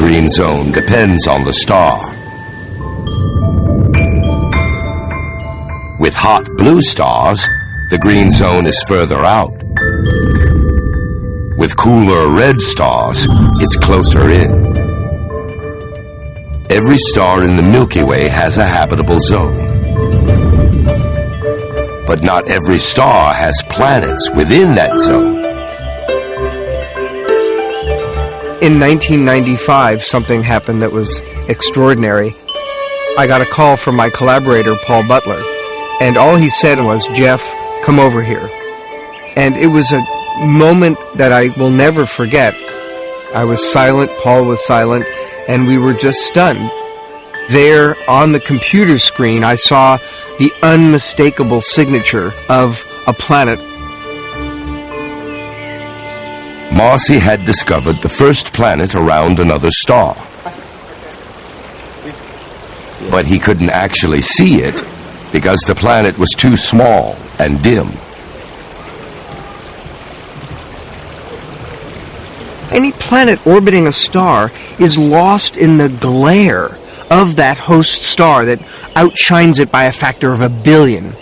green zone depends on the star. With hot blue stars, the green zone is further out. With cooler red stars, it's closer in. Every star in the Milky Way has a habitable zone. But not every star has planets within that zone. In 1995, something happened that was extraordinary. I got a call from my collaborator, Paul Butler, and all he said was, "Jeff, come over here." And it was a moment that I will never forget. I was silent, Paul was silent, and we were just stunned. There on the computer screen, I saw the unmistakable signature of a planet. Marcy had discovered the first planet around another star. But he couldn't actually see it because the planet was too small and dim. Any planet orbiting a star is lost in the glare of that host star that outshines it by a factor of 1 billion.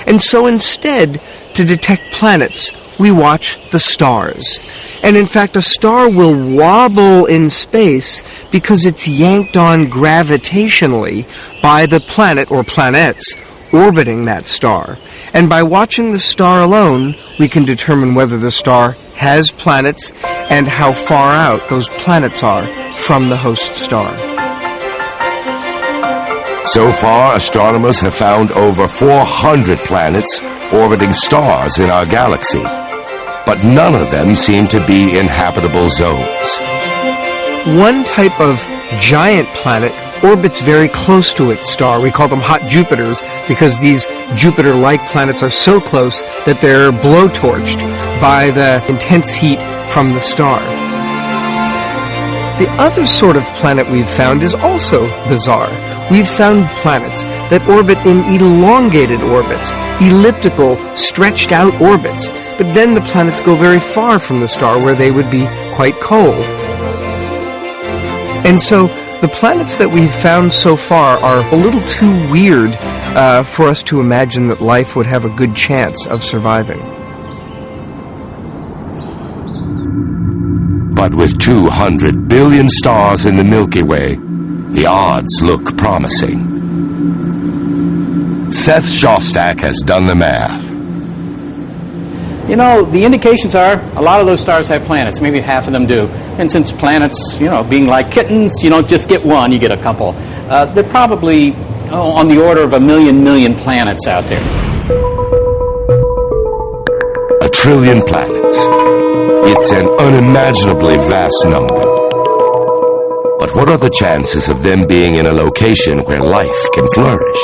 And so instead, to detect planets, we watch the stars. And in fact, a star will wobble in space because it's yanked on gravitationally by the planet or planets orbiting that star. And by watching the star alone, we can determine whether the star has planets and how far out those planets are from the host star. So far, astronomers have found over 400 planets orbiting stars in our galaxy, but none of them seem to be in habitable zones. One type of giant planet orbits very close to its star. We call them hot Jupiters because these Jupiter-like planets are so close that they're blowtorched by the intense heat from the star. The other sort of planet we've found is also bizarre. We've found planets that orbit in elongated orbits, elliptical, stretched out orbits, but then the planets go very far from the star where they would be quite cold. And so the planets that we've found so far are a little too weird for us to imagine that life would have a good chance of surviving. But with 200 billion stars in the Milky Way, the odds look promising. Seth Shostak has done the math. You know, the indications are a lot of those stars have planets. Maybe half of them do. And since planets, being like kittens, you don't just get one, you get a couple. They're probably on the order of 1 million planets out there. 1 trillion planets. It's an unimaginably vast number. But what are the chances of them being in a location where life can flourish?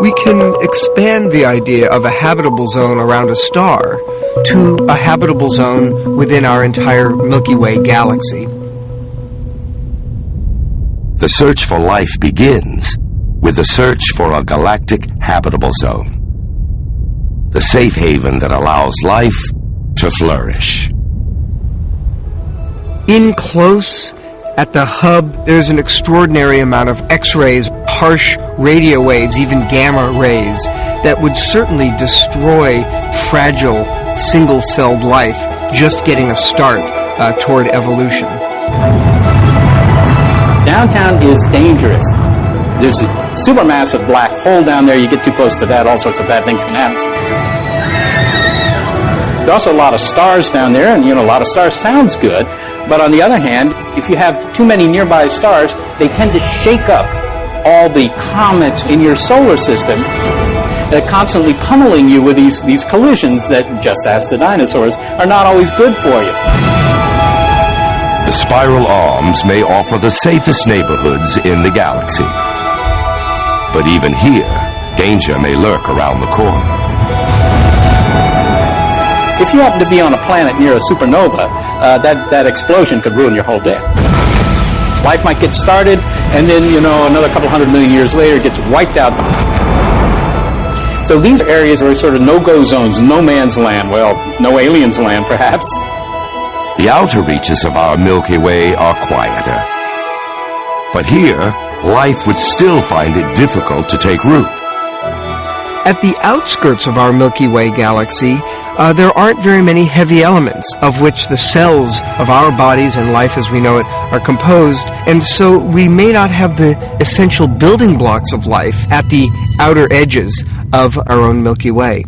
We can expand the idea of a habitable zone around a star to a habitable zone within our entire Milky Way galaxy. The search for life begins with the search for a galactic habitable zone. The safe haven that allows life to flourish. In close, at the hub, there's an extraordinary amount of X-rays, harsh radio waves, even gamma rays, that would certainly destroy fragile, single-celled life just getting a start toward evolution. Downtown is dangerous. There's a supermassive black hole down there. You get too close to that, all sorts of bad things can happen. There's also a lot of stars down there, and a lot of stars sounds good. But on the other hand, if you have too many nearby stars, they tend to shake up all the comets in your solar system. They're constantly pummeling you with these collisions that, just ask the dinosaurs, are not always good for you. The spiral arms may offer the safest neighborhoods in the galaxy. But even here, danger may lurk around the corner. If you happen to be on a planet near a supernova, that explosion could ruin your whole day. Life might get started, and then, another couple 100 million years later, it gets wiped out. So these areas are sort of no-go zones, no man's land. Well, no aliens' land, perhaps. The outer reaches of our Milky Way are quieter. But here, life would still find it difficult to take root. At the outskirts of our Milky Way galaxy, there aren't very many heavy elements of which the cells of our bodies and life as we know it are composed, and so we may not have the essential building blocks of life at the outer edges of our own Milky Way.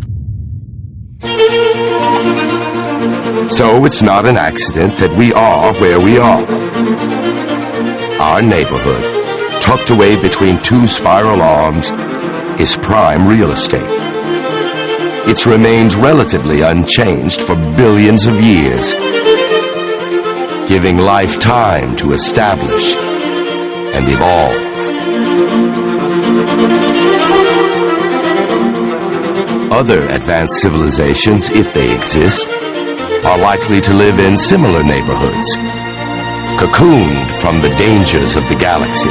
So it's not an accident that we are where we are. Our neighborhood, tucked away between two spiral arms, is prime real estate. It's remained relatively unchanged for billions of years, giving life time to establish and evolve. Other advanced civilizations, if they exist, are likely to live in similar neighborhoods, cocooned from the dangers of the galaxy.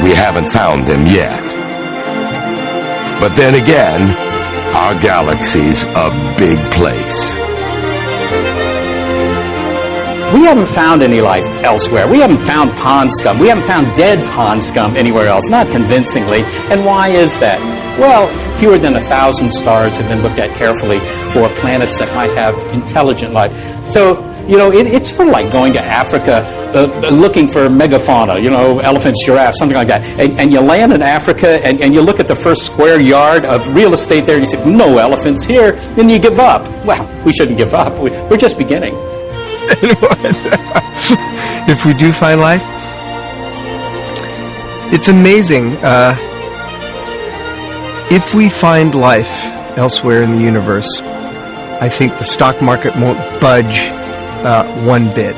We haven't found them yet. But then again, our galaxy's a big place. We haven't found any life elsewhere. We haven't found pond scum. We haven't found dead pond scum anywhere else, not convincingly. And why is that? Well, fewer than 1,000 stars have been looked at carefully for planets that might have intelligent life. So, it's sort of like going to Africa looking for megafauna, elephants, giraffes, something like that. And you land in Africa and you look at the first square yard of real estate there and you say, no elephants here, then you give up. Well, we shouldn't give up. We're just beginning. If we do find life, it's amazing. If we find life elsewhere in the universe, I think the stock market won't budge one bit.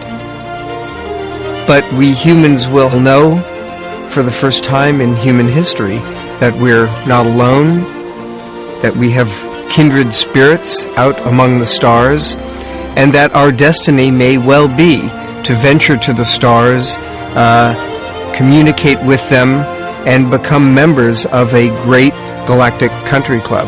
But we humans will know for the first time in human history that we're not alone, that we have kindred spirits out among the stars, and that our destiny may well be to venture to the stars, communicate with them, and become members of a great galactic country club.